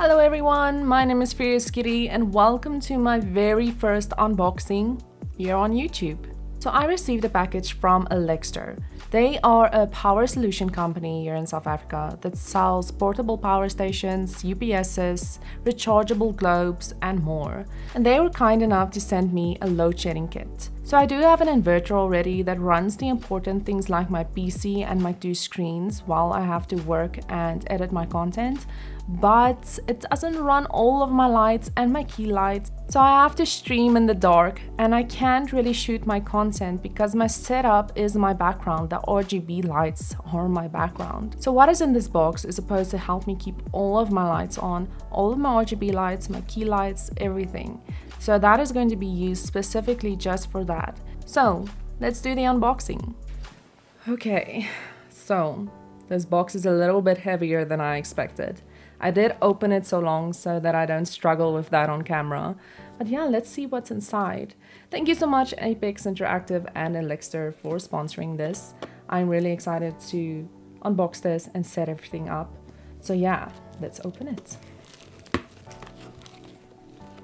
Hello everyone, my name is Furious Kitty and welcome to my very first unboxing here on YouTube. So I received a package from Elecstor. They are a power solution company here in South Africa that sells portable power stations, UPSs, rechargeable globes and more. And they were kind enough to send me a load shedding kit. So I do have an inverter already that runs the important things like my PC and my two screens while I have to work and edit my content, but it doesn't run all of my lights and my key lights. So I have to stream in the dark and I can't really shoot my content because my setup is my background. The RGB lights are my background. So what is in this box is supposed to help me keep all of my lights on, all of my RGB lights, my key lights, everything. So that is going to be used specifically just for that. So let's do the unboxing. Okay, so this box is a little bit heavier than I expected. I did open it so long so that I don't struggle with that on camera. But yeah, let's see what's inside. Thank you so much Apex Interactive and Elixir for sponsoring this. I'm really excited to unbox this and set everything up. So yeah, let's open it.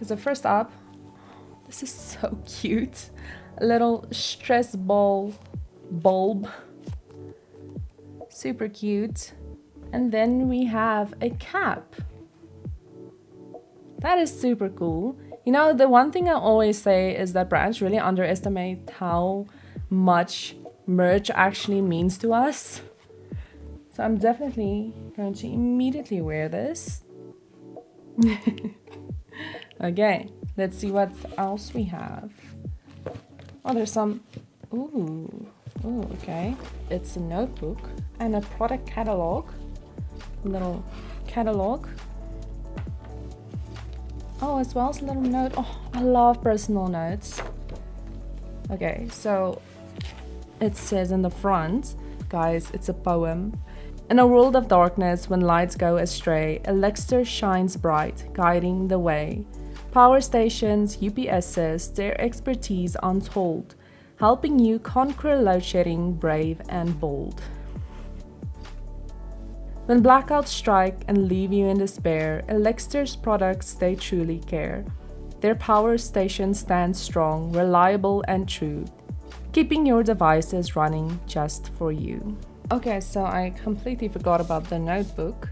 So first up, this is so cute. A little stress ball bulb. Super cute. And then we have a cap. That is super cool. You know, the one thing I always say is that brands really underestimate how much merch actually means to us. So I'm definitely going to immediately wear this. Okay, let's see what else we have. Oh, there's some... Ooh, okay. It's a notebook and a product catalog. Little catalog. Oh, as well as a little note. Oh, I love personal notes. Okay, so it says in the front, guys, it's a poem. In a world of darkness, when lights go astray, Elixir shines bright, guiding the way. Power stations, UPSs, their expertise untold, helping you conquer load shedding, brave and bold. When blackouts strike and leave you in despair, Elixir's products, they truly care. Their power stations stand strong, reliable and true, keeping your devices running just for you. Okay, so I completely forgot about the notebook.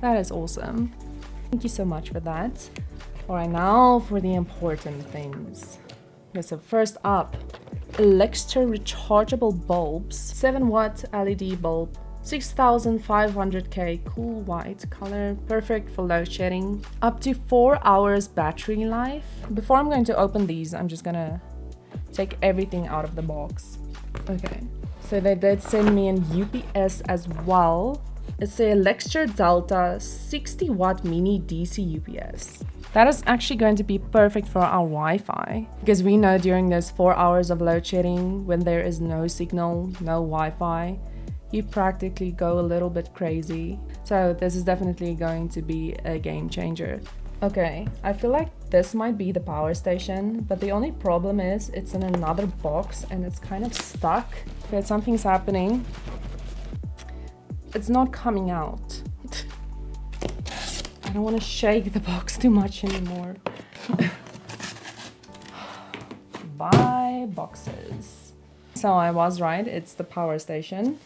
That is awesome. Thank you so much for that. Alright, now for the important things. Okay, so first up, Elixir rechargeable bulbs, 7-watt LED bulb. 6500K cool white color, perfect for load shedding, up to 4 hours battery life. Before I'm going to open these, I'm just gonna take everything out of the box. Okay, so they did send me an UPS as well. It's the Elixir Delta 60-watt mini DC UPS. That is actually going to be perfect for our Wi-Fi, because we know during those 4 hours of load shedding, when there is no signal, no Wi-Fi, you practically go a little bit crazy. So this is definitely going to be a game changer. Okay, I feel like this might be the power station, but the only problem is it's in another box and it's kind of stuck. Okay, something's happening. It's not coming out. I don't want to shake the box too much anymore. Buy boxes. So I was right, it's the power station.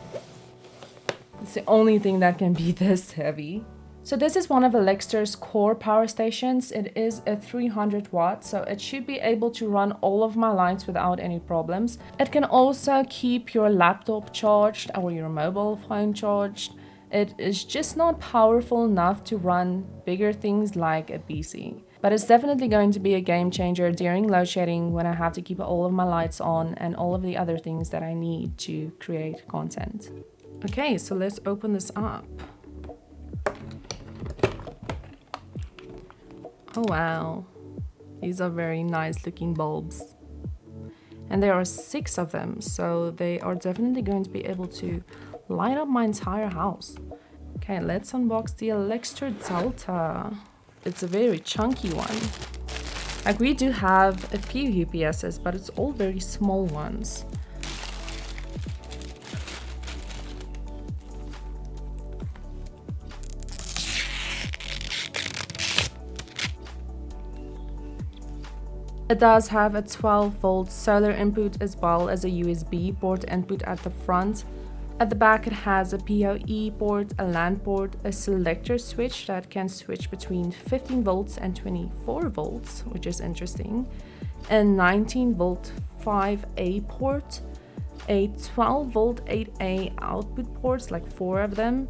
It's the only thing that can be this heavy. So this is one of Elixir's core power stations. It is a 300 watt, so it should be able to run all of my lights without any problems. It can also keep your laptop charged or your mobile phone charged. It is just not powerful enough to run bigger things like a PC. But it's definitely going to be a game changer during load shedding when I have to keep all of my lights on and all of the other things that I need to create content. Okay, so let's open this up. Oh wow, these are very nice looking bulbs. And there are 6 of them, so they are definitely going to be able to light up my entire house. Okay, let's unbox the Elixir Delta. It's a very chunky one. Like, we do have a few UPSs, but it's all very small ones. It does have a 12-volt solar input as well as a USB port input at the front. At the back it has a PoE port, a LAN port, a selector switch that can switch between 15 volts and 24 volts, which is interesting, a 19 volt 5A port, a 12 volt 8A output ports, like 4 of them,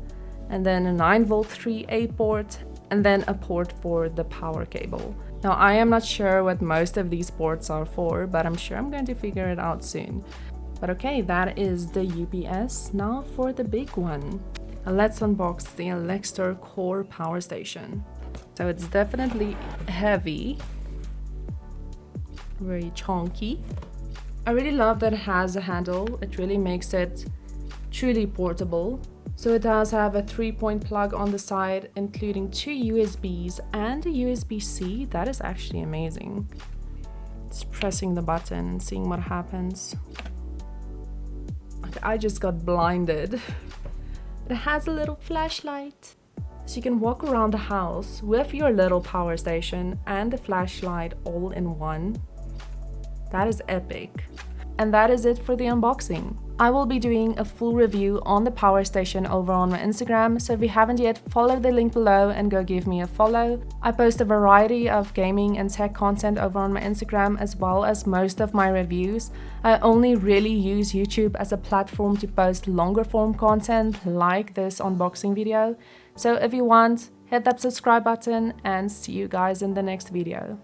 and then a 9 volt 3A port, and then a port for the power cable. Now I am not sure what most of these ports are for, but I'm sure I'm going to figure it out soon. But okay, that is the UPS. Now for the big one. Now let's unbox the Elecstor Core Power Station. So it's definitely heavy, very chunky. I really love that it has a handle. It really makes it truly portable. So it does have a 3-point plug on the side, including 2 USBs and a USB-C. That is actually amazing. Just pressing the button and seeing what happens. I just got blinded. It has a little flashlight. So you can walk around the house with your little power station and the flashlight all in one. That is epic. And that is it for the unboxing. I will be doing a full review on the power station over on my Instagram, so if you haven't yet, follow the link below and go give me a follow. I post a variety of gaming and tech content over on my Instagram, as well as most of my reviews. I only really use YouTube as a platform to post longer form content like this unboxing video. So if you want, hit that subscribe button and see you guys in the next video.